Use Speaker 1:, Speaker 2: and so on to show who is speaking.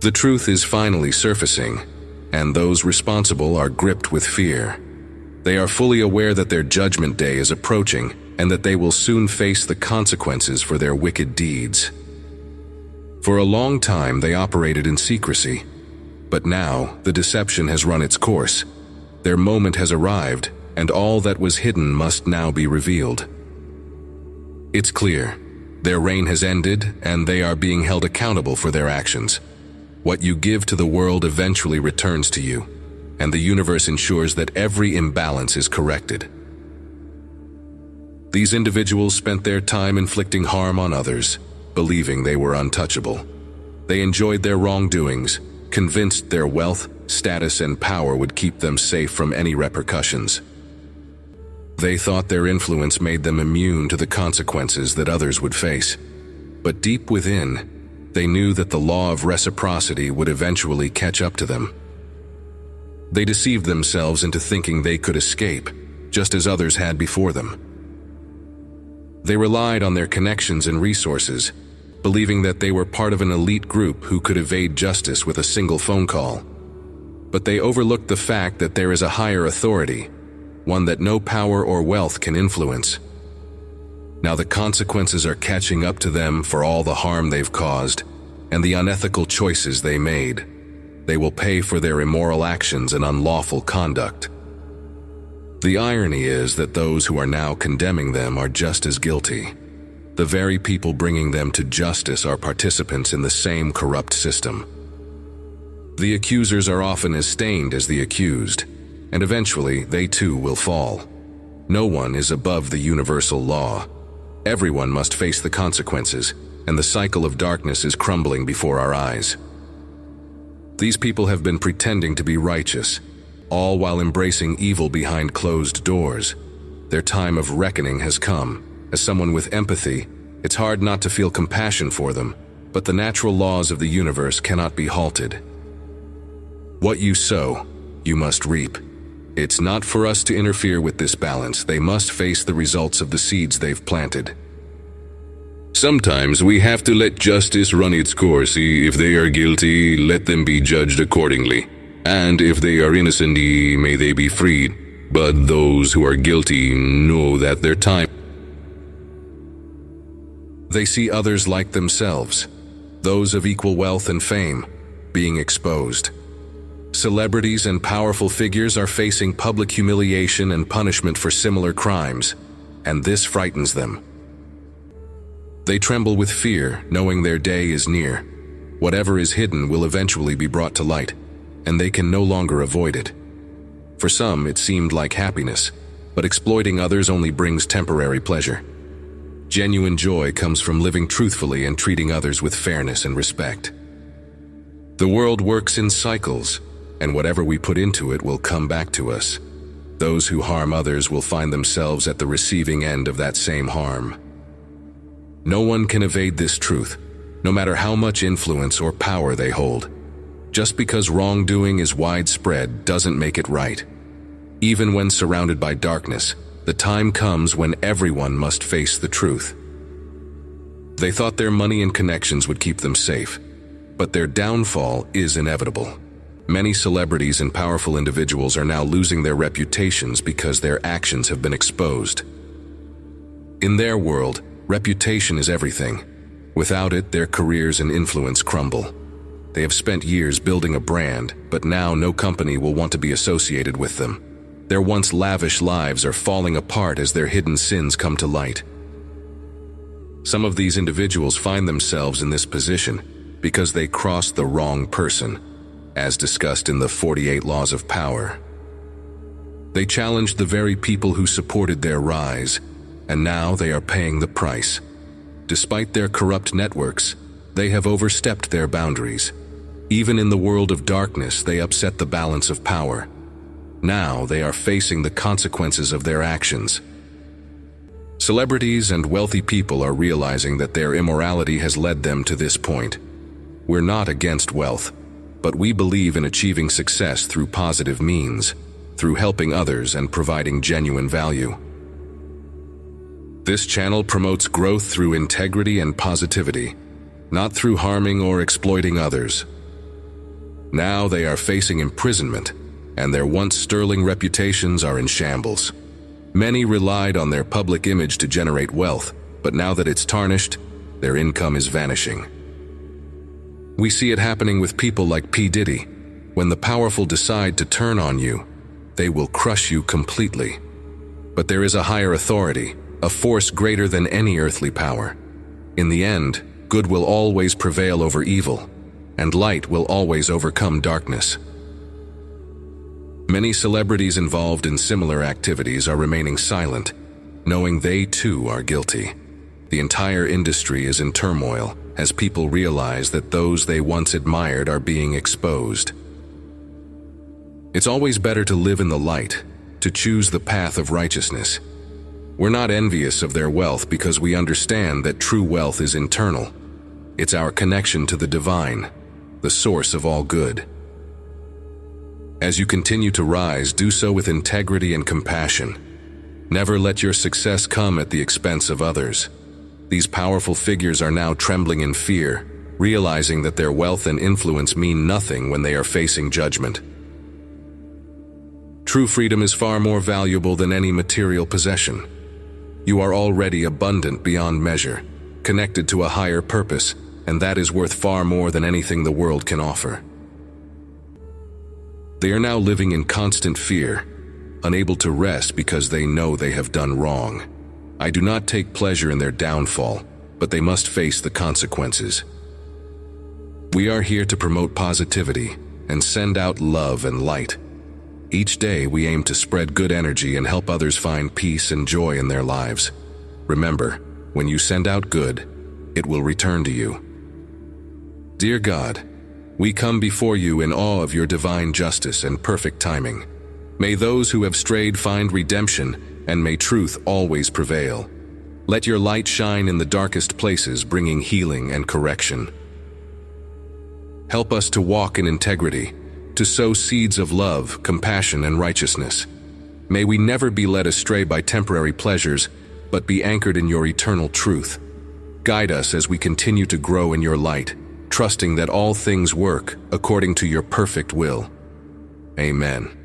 Speaker 1: The truth is finally surfacing, and those responsible are gripped with fear. They are fully aware that their judgment day is approaching and that they will soon face the consequences for their wicked deeds. For a long time they operated in secrecy, but now the deception has run its course. Their moment has arrived, and all that was hidden must now be revealed. It's clear. Their reign has ended, and they are being held accountable for their actions. What you give to the world eventually returns to you, and the universe ensures that every imbalance is corrected. These individuals spent their time inflicting harm on others, believing they were untouchable. They enjoyed their wrongdoings, convinced their wealth, status, and power would keep them safe from any repercussions. They thought their influence made them immune to the consequences that others would face. But deep within, they knew that the law of reciprocity would eventually catch up to them. They deceived themselves into thinking they could escape, just as others had before them. They relied on their connections and resources, believing that they were part of an elite group who could evade justice with a single phone call. But they overlooked the fact that there is a higher authority, one that no power or wealth can influence. Now the consequences are catching up to them for all the harm they've caused and the unethical choices they made. They will pay for their immoral actions and unlawful conduct. The irony is that those who are now condemning them are just as guilty. The very people bringing them to justice are participants in the same corrupt system. The accusers are often as stained as the accused, and eventually they too will fall. No one is above the universal law. Everyone must face the consequences, and the cycle of darkness is crumbling before our eyes. These people have been pretending to be righteous, all while embracing evil behind closed doors. Their time of reckoning has come. As someone with empathy, it's hard not to feel compassion for them, but the natural laws of the universe cannot be halted. What you sow, you must reap. It's not for us to interfere with this balance. They must face the results of the seeds they've planted. Sometimes we have to let justice run its course. If they are guilty, let them be judged accordingly. And if they are innocent, may they be freed. But those who are guilty know that their time. They see others like themselves, those of equal wealth and fame, being exposed. Celebrities and powerful figures are facing public humiliation and punishment for similar crimes, and this frightens them. They tremble with fear, knowing their day is near. Whatever is hidden will eventually be brought to light, and they can no longer avoid it. For some, it seemed like happiness, but exploiting others only brings temporary pleasure. Genuine joy comes from living truthfully and treating others with fairness and respect. The world works in cycles, and whatever we put into it will come back to us. Those who harm others will find themselves at the receiving end of that same harm. No one can evade this truth, no matter how much influence or power they hold. Just because wrongdoing is widespread doesn't make it right. Even when surrounded by darkness, the time comes when everyone must face the truth. They thought their money and connections would keep them safe, but their downfall is inevitable. Many celebrities and powerful individuals are now losing their reputations because their actions have been exposed. In their world, reputation is everything. Without it, their careers and influence crumble. They have spent years building a brand, but now no company will want to be associated with them. Their once lavish lives are falling apart as their hidden sins come to light. Some of these individuals find themselves in this position because they crossed the wrong person, as discussed in the 48 Laws of Power. They challenged the very people who supported their rise, and now they are paying the price. Despite their corrupt networks, they have overstepped their boundaries. Even in the world of darkness, they upset the balance of power. Now they are facing the consequences of their actions. Celebrities and wealthy people are realizing that their immorality has led them to this point. We're not against wealth, but we believe in achieving success through positive means, through helping others and providing genuine value. This channel promotes growth through integrity and positivity, not through harming or exploiting others. Now they are facing imprisonment, and their once sterling reputations are in shambles. Many relied on their public image to generate wealth, but now that it's tarnished, their income is vanishing. We see it happening with people like P. Diddy. When the powerful decide to turn on you, they will crush you completely. But there is a higher authority, a force greater than any earthly power. In the end, good will always prevail over evil, and light will always overcome darkness. Many celebrities involved in similar activities are remaining silent, knowing they too are guilty. The entire industry is in turmoil as people realize that those they once admired are being exposed. It's always better to live in the light, to choose the path of righteousness. We're not envious of their wealth because we understand that true wealth is internal. It's our connection to the divine, the source of all good. As you continue to rise, do so with integrity and compassion. Never let your success come at the expense of others. These powerful figures are now trembling in fear, realizing that their wealth and influence mean nothing when they are facing judgment. True freedom is far more valuable than any material possession. You are already abundant beyond measure, connected to a higher purpose, and that is worth far more than anything the world can offer. They are now living in constant fear, unable to rest because they know they have done wrong. I do not take pleasure in their downfall, but they must face the consequences. We are here to promote positivity and send out love and light. Each day we aim to spread good energy and help others find peace and joy in their lives. Remember, when you send out good, it will return to you. Dear God, we come before you in awe of your divine justice and perfect timing. May those who have strayed find redemption, and may truth always prevail. Let your light shine in the darkest places, bringing healing and correction. Help us to walk in integrity, to sow seeds of love, compassion, and righteousness. May we never be led astray by temporary pleasures, but be anchored in your eternal truth. Guide us as we continue to grow in your light, trusting that all things work according to your perfect will. Amen.